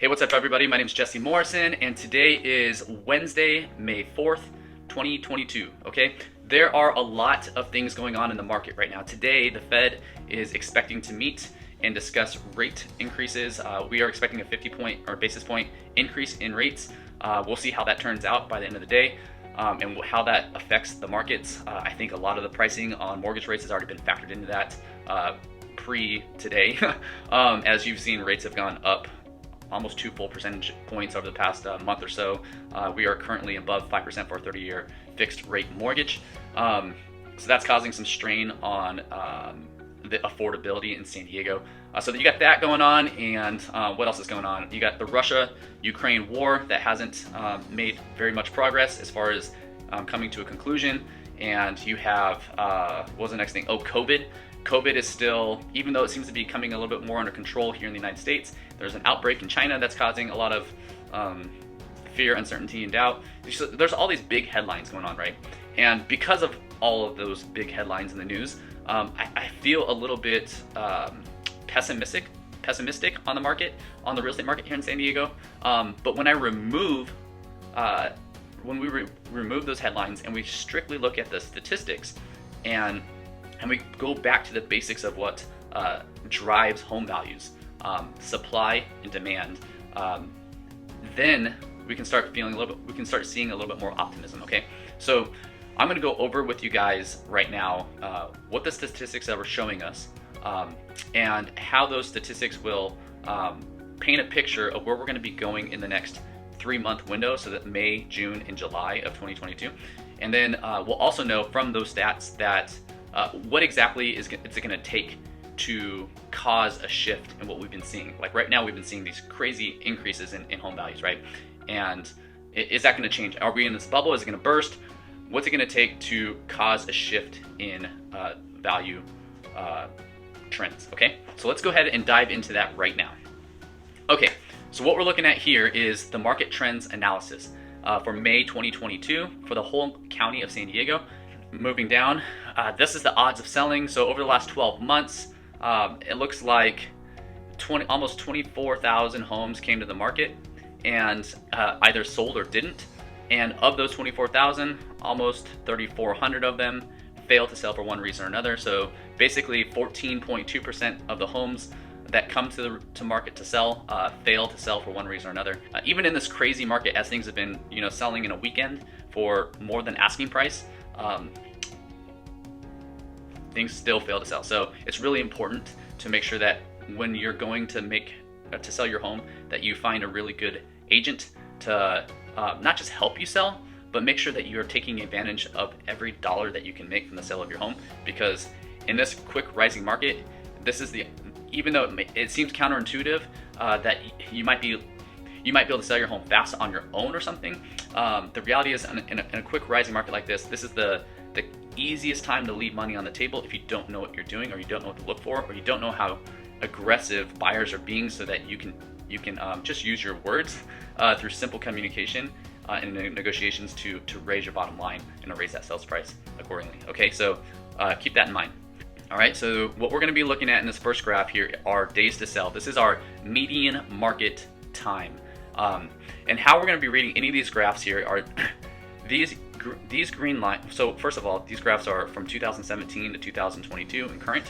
Hey, what's up everybody? My name is Jesse Morrison and today is Wednesday, May 4th, 2022, okay? There are a lot of things going on in the market right now. Today, the Fed is expecting to meet and discuss rate increases. We are expecting a 50 point or basis point increase in rates. We'll see how that turns out by the end of the day and how that affects the markets. I think a lot of the pricing on mortgage rates has already been factored into that pre-today. As you've seen, rates have gone up almost 2 full percentage points over the past month or so. We are currently above 5% for a 30-year fixed rate mortgage. So that's causing some strain on the affordability in San Diego. So you got that going on, and what else is going on? You got the Russia-Ukraine war that hasn't made very much progress as far as coming to a conclusion. And you have, what was the next thing? Oh, COVID. COVID is still, even though it seems to be coming a little bit more under control here in the United States, there's an outbreak in China that's causing a lot of fear, uncertainty, and doubt. So there's all these big headlines going on, right? And because of all of those big headlines in the news, I feel a little bit pessimistic on the market, on the real estate market here in San Diego. But when I remove, when we remove those headlines and we strictly look at the statistics and we go back to the basics of what drives home values, supply and demand, then we can start feeling a little bit, we can start seeing a little bit more optimism, okay? So I'm gonna go over with you guys right now what the statistics that we're showing us and how those statistics will paint a picture of where we're gonna be going in the next 3-month window, so that May, June, and July of 2022. And then we'll also know from those stats that what exactly is it going to take to cause a shift in what we've been seeing. Like right now, we've been seeing these crazy increases in home values, right? And is that going to change? Are we in this bubble? Is it going to burst? What's it going to take to cause a shift in value trends, okay? So let's go ahead and dive into that right now. Okay, so what we're looking at here is the market trends analysis for May 2022 for the whole county of San Diego. Moving down, this is the odds of selling. So over the last 12 months, it looks like almost 24,000 homes came to the market and either sold or didn't. And of those 24,000, almost 3,400 of them failed to sell for one reason or another. So basically 14.2% of the homes that come to market to sell fail to sell for one reason or another. Even in this crazy market, as things have been selling in a weekend for more than asking price, things still fail to sell. So it's really important to make sure that when you're going to sell your home, that you find a really good agent to not just help you sell, but make sure that you're taking advantage of every dollar that you can make from the sale of your home. Because in this quick rising market, this is even though it seems counterintuitive that you might be able to sell your home fast on your own or something. The reality is, in a quick rising market like this is the easiest time to leave money on the table if you don't know what you're doing, or you don't know what to look for, or you don't know how aggressive buyers are being, so that you can just use your words through simple communication and negotiations to raise your bottom line and to raise that sales price accordingly. Okay, so keep that in mind. All right, so what we're going to be looking at in this first graph here are days to sell. This is our median market time. And how we're going to be reading any of these graphs here are these green lines. So first of all, these graphs are from 2017 to 2022 and current.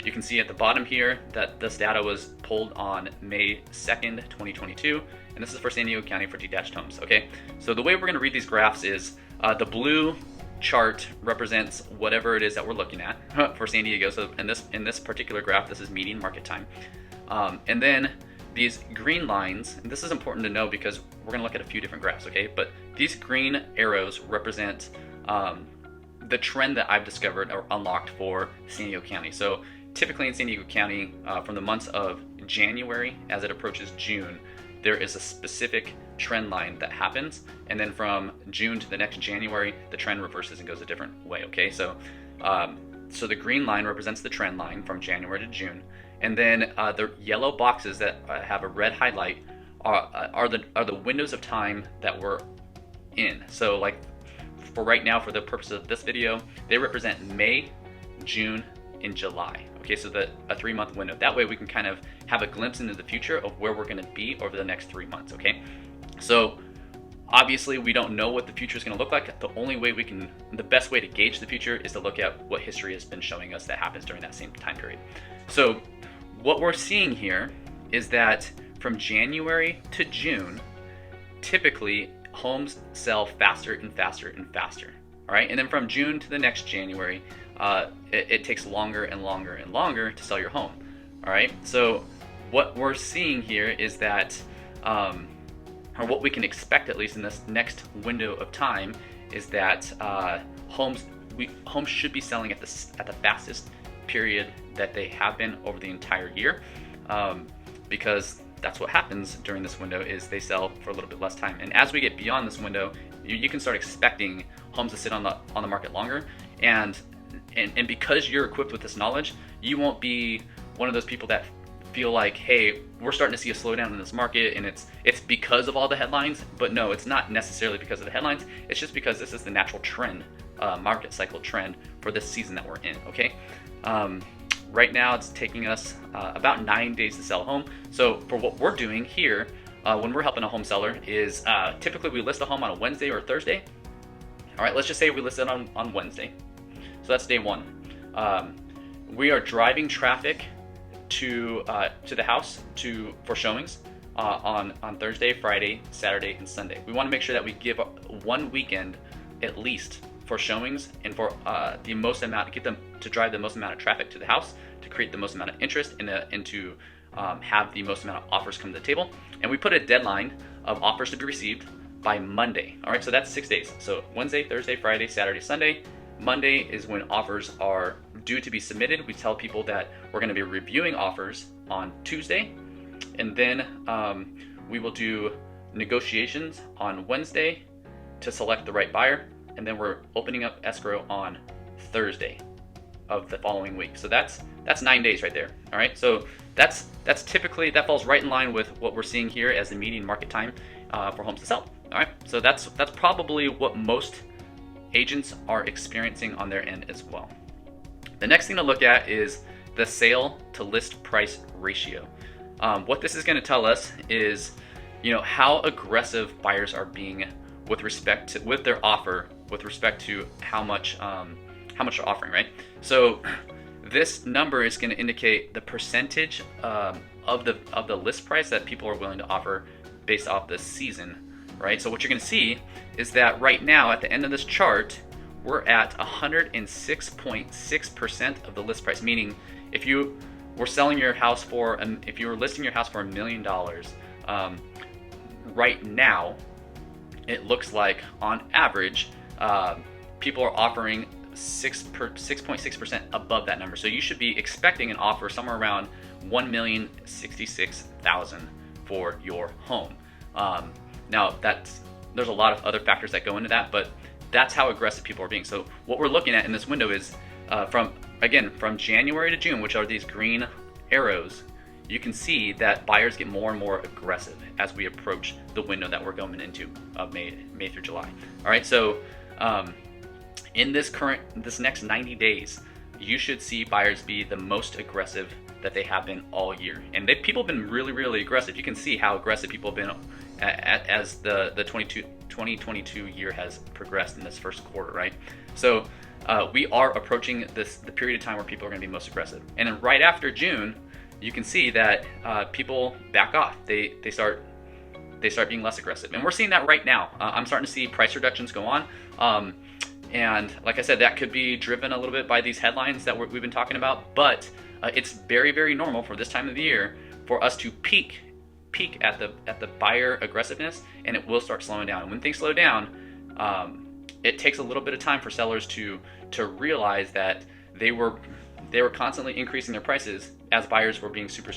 You can see at the bottom here that this data was pulled on May 2nd, 2022, and this is for San Diego County for detached homes. Okay, so the way we're going to read these graphs is the blue chart represents whatever it is that we're looking at for San Diego. So in this particular graph, this is median market time, and then these green lines, and this is important to know because we're going to look at a few different graphs, okay? But these green arrows represent the trend that I've discovered or unlocked for San Diego County. So typically in San Diego County, from the months of January as it approaches June, there is a specific trend line that happens, and then from June to the next January, the trend reverses and goes a different way, okay? So so the green line represents the trend line from January to June, and then the yellow boxes that have a red highlight are the windows of time that we're in. So like for right now, for the purpose of this video, they represent May, June, in July. Okay, so a 3-month window. That way we can kind of have a glimpse into the future of where we're gonna be over the next 3 months, okay? So obviously we don't know what the future is gonna look like. The best way to gauge the future is to look at what history has been showing us that happens during that same time period. So what we're seeing here is that from January to June, typically homes sell faster and faster and faster. All right, and then from June to the next January, it takes longer and longer and longer to sell your home. All right, so what we're seeing here is that, or what we can expect at least in this next window of time, is that homes should be selling at the fastest period that they have been over the entire year, because that's what happens during this window is they sell for a little bit less time. And as we get beyond this window, you can start expecting homes to sit on the market longer. And because you're equipped with this knowledge, you won't be one of those people that feel like, hey, we're starting to see a slowdown in this market and it's because of all the headlines. But no, it's not necessarily because of the headlines. It's just because this is the natural trend, market cycle trend for this season that we're in, okay? Right now it's taking us about 9 days to sell a home. So for what we're doing here, when we're helping a home seller is typically we list a home on a Wednesday or a Thursday. All right, let's just say we list it on Wednesday. So that's day one. We are driving traffic to the house for showings on Thursday, Friday, Saturday, and Sunday. We want to make sure that we give one weekend at least for showings and for get them to drive the most amount of traffic to the house, to create the most amount of interest and to have the most amount of offers come to the table. And we put a deadline of offers to be received by Monday. All right, so that's 6 days. So Wednesday, Thursday, Friday, Saturday, Sunday. Monday is when offers are due to be submitted. We tell people that we're going to be reviewing offers on Tuesday, and then we will do negotiations on Wednesday to select the right buyer, and then we're opening up escrow on Thursday of the following week. So that's 9 days right there. All right, so that's typically, that falls right in line with what we're seeing here as the median market time for homes to sell. All right, so that's probably what most agents are experiencing on their end as well. The next thing to look at is the sale to list price ratio. What this is going to tell us is, how aggressive buyers are being with their offer, with respect to how much they're offering, right? So this number is going to indicate the percentage of the list price that people are willing to offer based off the season, right? So what you're going to see is that right now at the end of this chart, we're at 106.6% of the list price, meaning if you were selling your house for, if you were listing your house for $1 million, right now, it looks like on average, people are offering 6.6% above that number. So you should be expecting an offer somewhere around $1,066,000 for your home. Now there's a lot of other factors that go into that, but that's how aggressive people are being. So what we're looking at in this window is from January to June, which are these green arrows, you can see that buyers get more and more aggressive as we approach the window that we're going into of May through July. All right, so in this next 90 days, you should see buyers be the most aggressive that they have been all year. And people have been really, really aggressive. You can see how aggressive people have been as the 2022 year has progressed in this first quarter, right? So we are approaching the period of time where people are going to be most aggressive. And then right after June, you can see that people back off. They start being less aggressive. And we're seeing that right now. I'm starting to see price reductions go on. And like I said, that could be driven a little bit by these headlines that we've been talking about, but it's very, very normal for this time of the year for us to peak at the buyer aggressiveness, and it will start slowing down. And when things slow down, it takes a little bit of time for sellers to realize that they were constantly increasing their prices as buyers were being super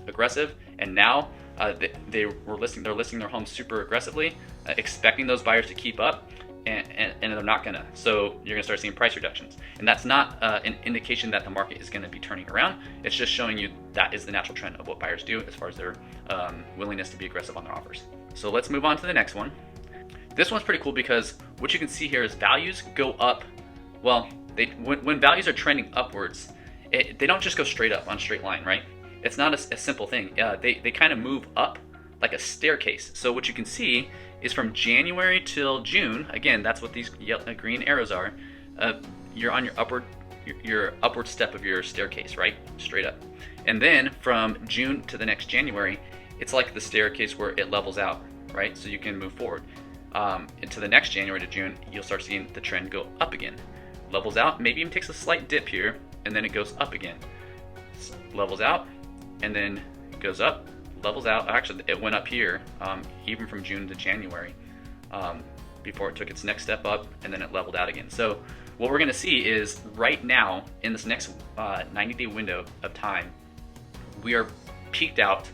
aggressive, and now they're listing their homes super aggressively, expecting those buyers to keep up. And they're not gonna. So you're gonna start seeing price reductions, and that's not an indication that the market is gonna be turning around. It's just showing you that is the natural trend of what buyers do as far as their willingness to be aggressive on their offers. So let's move on to the next one. This one's pretty cool because what you can see here is values go up. Well, when values are trending upwards, they don't just go straight up on a straight line, right? It's not a simple thing. They kind of move up like a staircase. So what you can see is from January till June, again, that's what these green arrows are, you're on your upward step of your staircase, right? Straight up. And then from June to the next January, it's like the staircase where it levels out, right? So you can move forward. Into the next January to June, you'll start seeing the trend go up again. Levels out, maybe even takes a slight dip here, and then it goes up again. Levels out, and then goes up, levels out. Actually, it went up here, even from June to January, before it took its next step up, and then it leveled out again. So what we're gonna see is right now, in this next 90-day window of time, we are peaked out.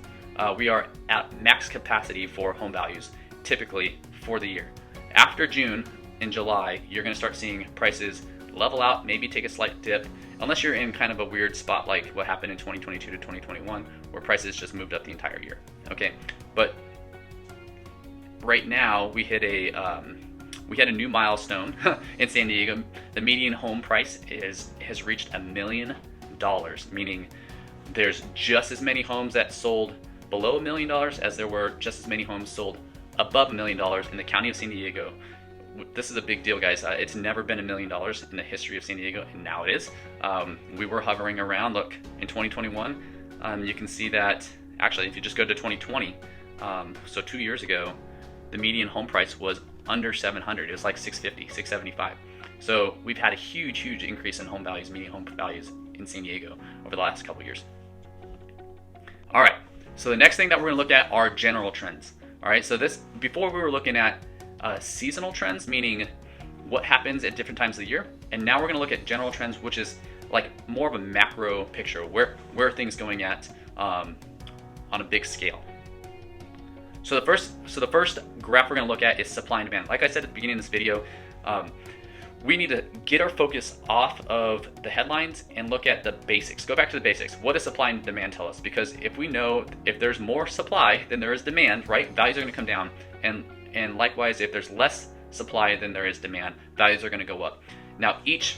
We are at max capacity for home values, typically for the year. After June and July, you're gonna start seeing prices level out, maybe take a slight dip, unless you're in kind of a weird spot like what happened in 2022 to 2021, where prices just moved up the entire year. Okay, but right now we hit a new milestone in San Diego. The median home price has reached $1 million, meaning there's just as many homes that sold below $1 million as there were just as many homes sold above $1 million in the county of San Diego. This is a big deal, guys. It's never been $1 million in the history of San Diego, and now it is. We were hovering around, look, in 2021, you can see that, actually, if you just go to 2020, so 2 years ago, the median home price was under 700. It was like 650, 675. So we've had a huge increase in home values, median home values in San Diego over the last couple years. All right, so the next thing that we're gonna look at are general trends. All right, so before we were looking at seasonal trends, meaning what happens at different times of the year, and now we're gonna look at general trends, which is like more of a macro picture, where are things going at on a big scale. So the first graph we're gonna look at is supply and demand. Like I said at the beginning of this video, we need to get our focus off of the headlines and look at the basics. Go back to the basics. What does supply and demand tell us? Because if we know if there's more supply than there is demand, right, values are gonna come down. And likewise, if there's less supply than there is demand, values are gonna go up. Now, each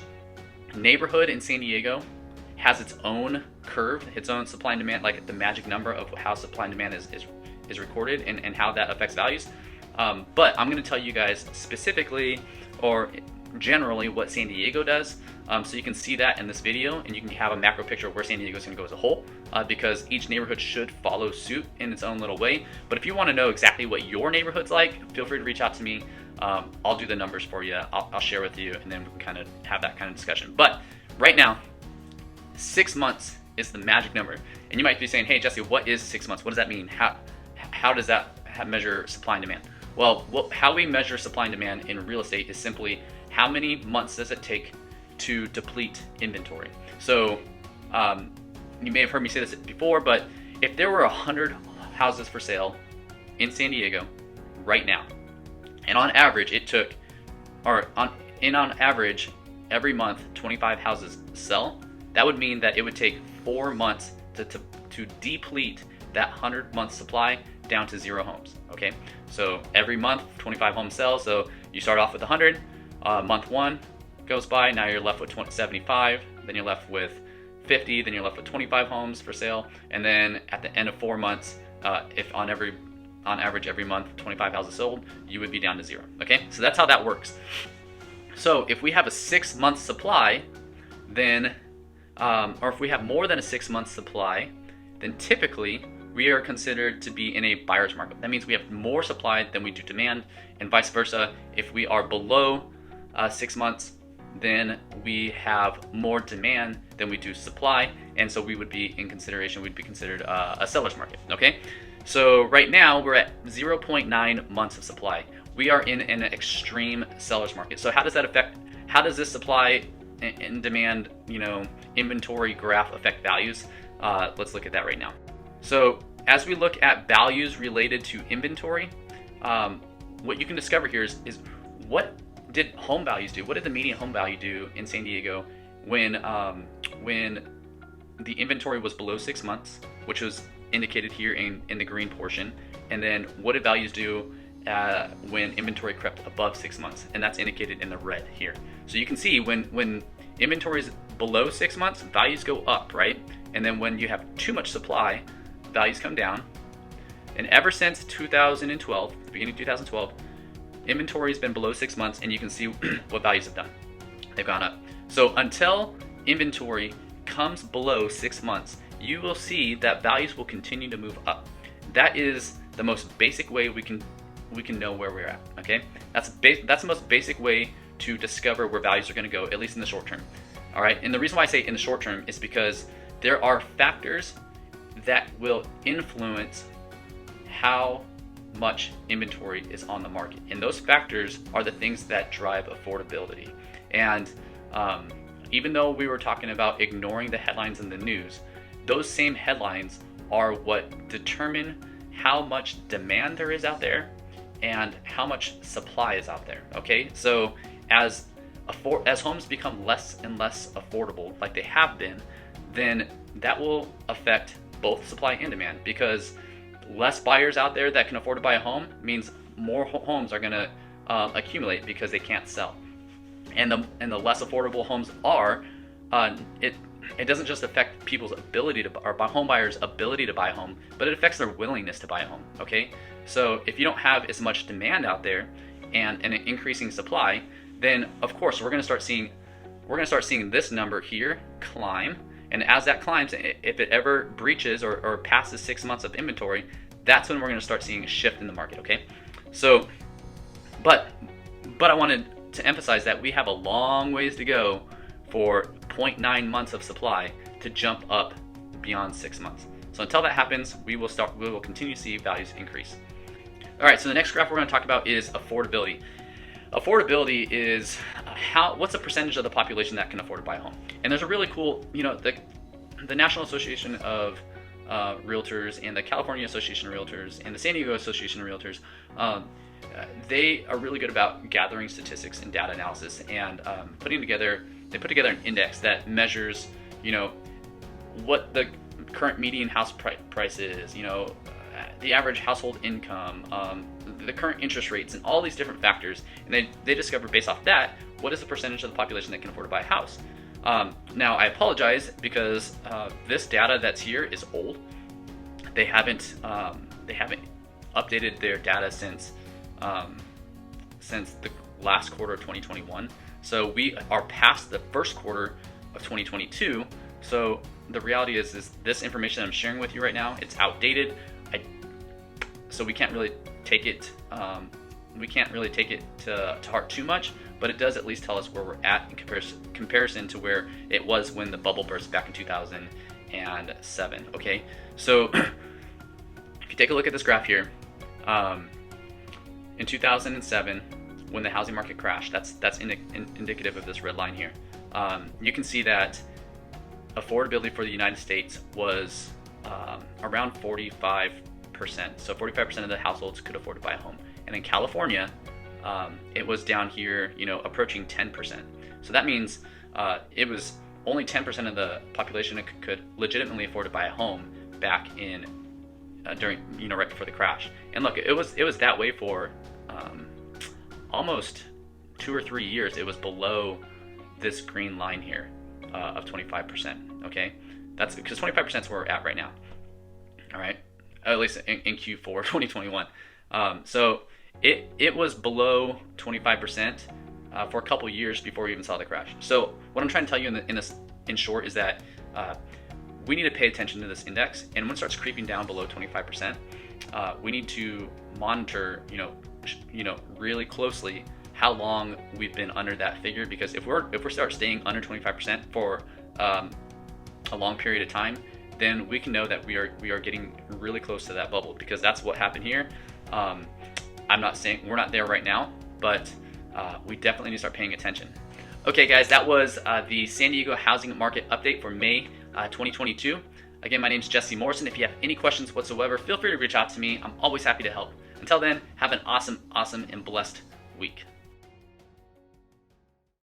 neighborhood in San Diego has its own curve, its own supply and demand, like the magic number of how supply and demand is recorded and how that affects values. But I'm gonna tell you guys specifically, or generally, what San Diego does, so you can see that in this video, and you can have a macro picture of where San Diego is going to go as a whole, because each neighborhood should follow suit in its own little way. But if you want to know exactly what your neighborhood's like, feel free to reach out to me. I'll do the numbers for you. I'll share with you, and then we can kind of have that kind of discussion. But right now, 6 months is the magic number. And you might be saying, hey, Jesse, what is 6 months? What does that mean? How does that measure supply and demand? Well, how we measure supply and demand in real estate is simply how many months does it take to deplete inventory. So you may have heard me say this before, but if there were 100 houses for sale in San Diego right now, and on average it took, on average every month 25 houses sell, that would mean that it would take 4 months to deplete that 100-month supply down to 0 homes. Okay, so every month 25 homes sell. So you start off with 100. Month 1 goes by, now you're left with 75, then you're left with 50, then you're left with 25 homes for sale, and then at the end of 4 months, if on average every month 25 houses sold, you would be down to 0. Okay, so that's how that works. So if we have a 6-month supply, then or if we have more than a 6-month supply, then typically we are considered to be in a buyer's market. That means we have more supply than we do demand, and vice versa. If we are below 6 months, then we have more demand than we do supply, and so we would be in consideration, we'd be considered a seller's market. Okay, so right now we're at 0.9 months of supply. We are in an extreme seller's market. So how does that affect, how does this supply and demand, inventory graph affect values? Let's look at that right now. So as we look at values related to inventory, what you can discover here is what did home values do? What did the median home value do in San Diego when the inventory was below 6 months, which was indicated here in the green portion, and then what did values do when inventory crept above 6 months, and that's indicated in the red here. So you can see when inventory is below 6 months, values go up, right? And then when you have too much supply, values come down. And ever since 2012, the beginning of 2012, inventory has been below 6 months, and you can see what values have done. They've gone up. So until inventory comes below 6 months, you will see that values will continue to move up. That is the most basic way we can know where we're at. Okay, that's the most basic way to discover where values are going to go, at least in the short term. All right, and the reason why I say in the short term is because there are factors that will influence how much inventory is on the market, and those factors are the things that drive affordability. And even though we were talking about ignoring the headlines in the news, those same headlines are what determine how much demand there is out there and how much supply is out there. Okay, so as homes become less and less affordable, like they have been, then that will affect both supply and demand, because less buyers out there that can afford to buy a home means more homes are going to accumulate because they can't sell. And the less affordable homes are, it doesn't just affect people's ability to, or home buyers' ability to buy a home, but it affects their willingness to buy a home. Okay, so if you don't have as much demand out there and an increasing supply, then of course we're going to start seeing this number here climb. And as that climbs, if it ever breaches or passes 6 months of inventory, that's when we're going to start seeing a shift in the market. Okay, so but I wanted to emphasize that we have a long ways to go for 0.9 months of supply to jump up beyond 6 months. So until that happens, we will continue to see values increase. All right, so the next graph we're going to talk about is affordability. Affordability is what's the percentage of the population that can afford to buy a home. And there's a really cool, the National Association of Realtors and the California Association of Realtors and the San Diego Association of Realtors, they are really good about gathering statistics and data analysis and put together an index that measures, what the current median house price is, the average household income, the current interest rates, and all these different factors. And they discover based off that, what is the percentage of the population that can afford to buy a house. Now I apologize because this data that's here is old. They haven't updated their data since the last quarter of 2021. So we are past the first quarter of 2022. So the reality is this information I'm sharing with you right now, it's outdated. So we can't really take it. We can't really take it to heart too much, but it does at least tell us where we're at in comparison to where it was when the bubble burst back in 2007. Okay, so if you take a look at this graph here, in 2007, when the housing market crashed, that's indicative of this red line here. You can see that affordability for the United States was around 45%. So 45% of the households could afford to buy a home. And in California, it was down here, approaching 10%. So that means it was only 10% of the population that could legitimately afford to buy a home back in during, right before the crash. And look, it was that way for almost 2 or 3 years. It was below this green line here of 25%. Okay, that's because 25% is where we're at right now. All right, at least in Q4 2021. So it was below 25% for a couple years before we even saw the crash. So what I'm trying to tell you in short is that we need to pay attention to this index, and when it starts creeping down below 25%, we need to monitor, really closely how long we've been under that figure. Because if we start staying under 25% for a long period of time, then we can know that we are getting really close to that bubble, because that's what happened here. I'm not saying we're not there right now, but we definitely need to start paying attention. Okay, guys, that was the San Diego housing market update for May 2022. Again, my name is Jesse Morrison. If you have any questions whatsoever, feel free to reach out to me. I'm always happy to help. Until then, have an awesome and blessed week.